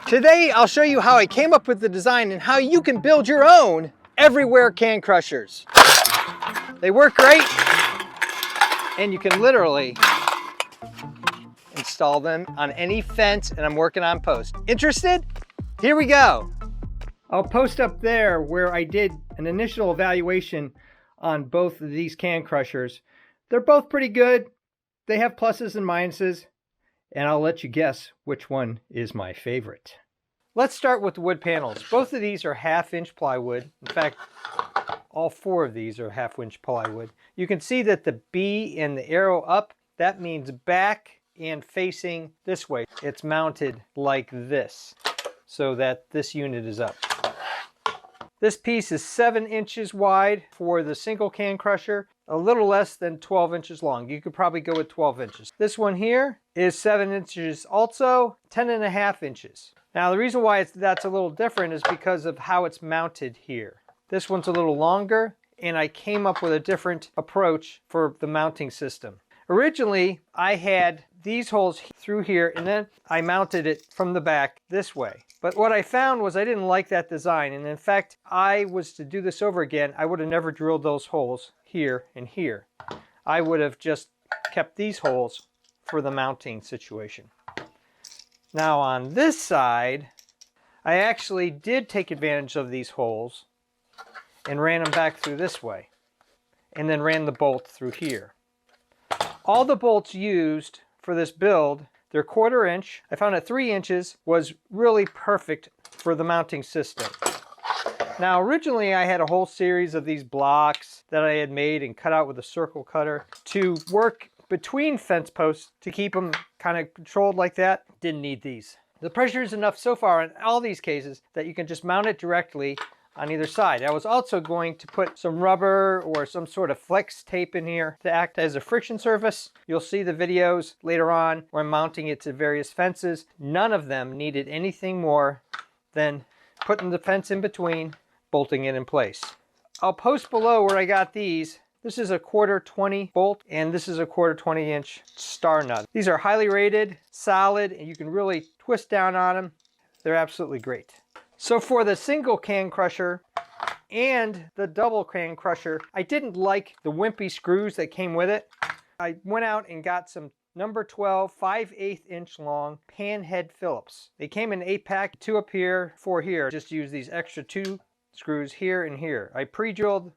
Today, I'll show you how I came up with the design and how you can build your own everywhere can crushers. They work great, and you can literally install them on any fence, and I'm working on post. Interested? Here we go. I'll post up there where I did an initial evaluation on both of these can crushers. They're both pretty good. They have pluses and minuses, and I'll let you guess which one is my favorite. Let's start with the wood panels. Both of these are 1/2-inch plywood. In fact, all 4 of these are 1/2-inch plywood. You can see that the B and the arrow up, that means back and facing this way. It's mounted like this so that this unit is up. This piece is 7 inches wide for the single can crusher, a little less than 12 inches long. You could probably go with 12 inches. This one here is 7 inches also, 10.5 inches. Now the reason why that's a little different is because of how it's mounted here. This one's a little longer, and I came up with a different approach for the mounting system. Originally, I had these holes through here, and then I mounted it from the back this way. But what I found was I didn't like that design, and in fact, I was to do this over again, I would have never drilled those holes here and here. I would have just kept these holes for the mounting situation. Now on this side, I actually did take advantage of these holes and ran them back through this way, and then ran the bolt through here. All the bolts used for this build, they're 1/4 inch. I found that 3 inches was really perfect for the mounting system. Now originally I had a whole series of these blocks that I had made and cut out with a circle cutter to work between fence posts to keep them kind of controlled like that. Didn't need these. The pressure is enough so far in all these cases that you can just mount it directly on either side. I was also going to put some rubber or some sort of flex tape in here to act as a friction surface. You'll see the videos later on where I'm mounting it to various fences. None of them needed anything more than putting the fence in between, bolting it in place. I'll post below where I got these. This is a 1/4 20 bolt, and this is a 1/4 20-inch star nut. These are highly rated, solid, and you can really twist down on them. They're absolutely great. So for the single can crusher and the double can crusher, I didn't like the wimpy screws that came with it. I went out and got some number 12 5/8 inch long pan head Phillips. They came in 8-pack, 2 up here, 4 here. Just use these extra 2 screws here and here. I pre-drilled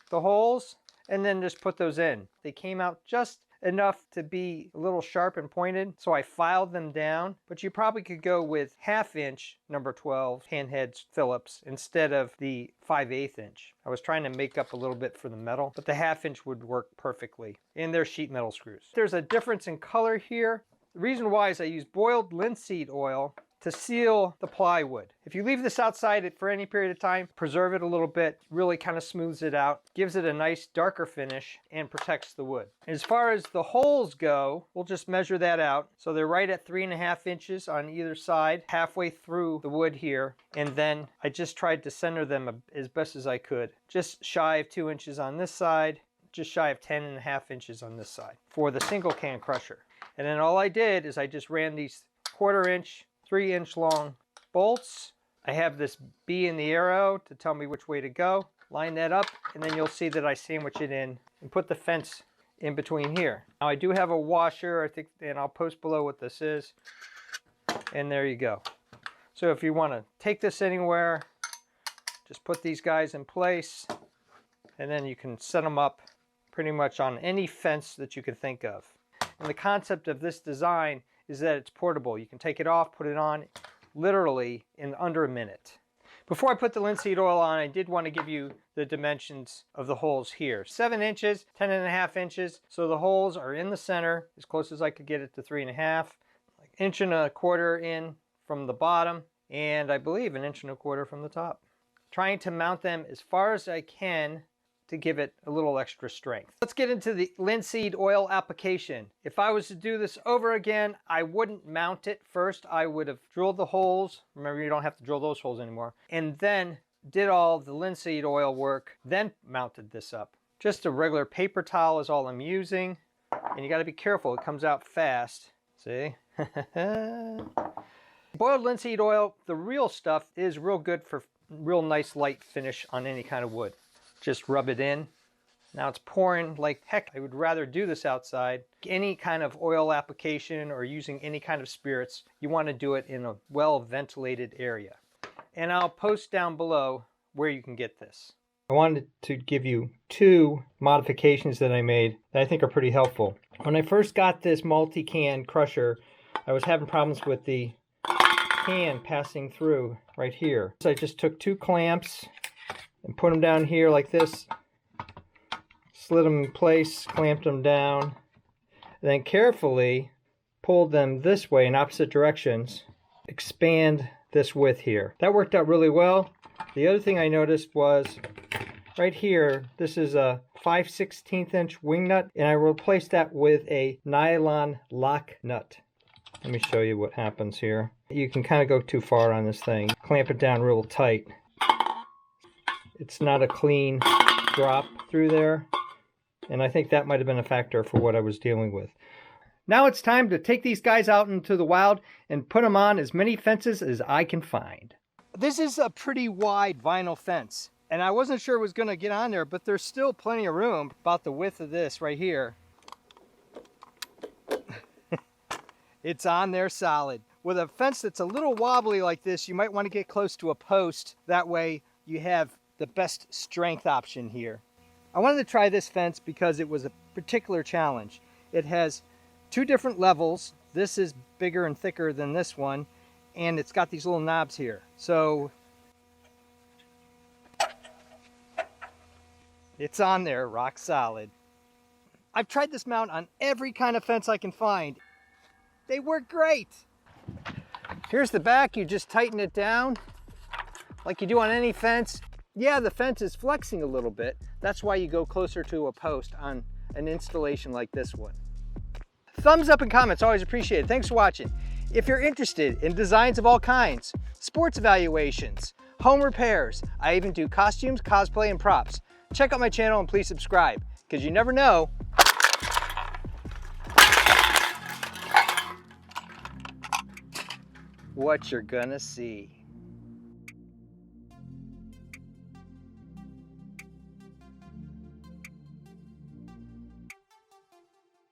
the holes and then just put those in. They came out just enough to be a little sharp and pointed, so I filed them down. But you probably could go with 1/2 inch number 12 handhead Phillips instead of the 5/8 inch. I was trying to make up a little bit for the metal, but the 1/2 inch would work perfectly. And they're sheet metal screws. There's a difference in color here. The reason why is I use boiled linseed oil to seal the plywood. If you leave this outside for any period of time, preserve it a little bit, really kind of smooths it out, gives it a nice darker finish, and protects the wood. As far as the holes go, we'll just measure that out. So they're right at 3.5 inches on either side, halfway through the wood here. And then I just tried to center them as best as I could. Just shy of 2 inches on this side, just shy of 10.5 inches on this side for the single can crusher. And then all I did is I just ran these 1/4 inch 3 inch long bolts. I have this B in the arrow to tell me which way to go. Line that up, and then you'll see that I sandwich it in and put the fence in between here. Now I do have a washer, I think, and I'll post below what this is. And there you go. So if you want to take this anywhere, just put these guys in place, and then you can set them up pretty much on any fence that you can think of. And the concept of this design is that it's portable. You can take it off, put it on literally in under a minute. Before I put the linseed oil on, I did want to give you the dimensions of the holes here. 7 inches, 10.5 inches. So the holes are in the center, as close as I could get it to 3.5. Like 1.25 inches in from the bottom, and I believe 1.25 inches from the top. Trying to mount them as far as I can to give it a little extra strength. Let's get into the linseed oil application. If I was to do this over again, I wouldn't mount it first. I would have drilled the holes. Remember, you don't have to drill those holes anymore. And then did all the linseed oil work, then mounted this up. Just a regular paper towel is all I'm using. And you gotta be careful, it comes out fast. See? Boiled linseed oil, the real stuff, is real good for real nice light finish on any kind of wood. Just rub it in. Now it's pouring like heck. I would rather do this outside. Any kind of oil application or using any kind of spirits, you want to do it in a well-ventilated area. And I'll post down below where you can get this. I wanted to give you 2 modifications that I made that I think are pretty helpful. When I first got this multi-can crusher, I was having problems with the can passing through right here. So I just took 2 clamps and put them down here like this, slid them in place, clamped them down, then carefully pulled them this way in opposite directions, expand this width here. That worked out really well. The other thing I noticed was right here, this is a 5/16 inch wing nut, and I replaced that with a nylon lock nut. Let me show you what happens here. You can kind of go too far on this thing. Clamp it down real tight. It's not a clean drop through there, and I think that might have been a factor for what I was dealing with. Now it's time to take these guys out into the wild and put them on as many fences as I can find. This is a pretty wide vinyl fence, and I wasn't sure it was going to get on there, but there's still plenty of room about the width of this right here. It's on there solid. With a fence that's a little wobbly like this, you might want to get close to a post. That way you have the best strength option here. I wanted to try this fence because it was a particular challenge. It has 2 different levels. This is bigger and thicker than this one, and it's got these little knobs here. So it's on there, rock solid. I've tried this mount on every kind of fence I can find. They work great. Here's the back. You just tighten it down like you do on any fence. Yeah, the fence is flexing a little bit. That's why you go closer to a post on an installation like this one. Thumbs up and comments, always appreciated. Thanks for watching. If you're interested in designs of all kinds, sports evaluations, home repairs, I even do costumes, cosplay, and props, check out my channel and please subscribe, because you never know what you're gonna see.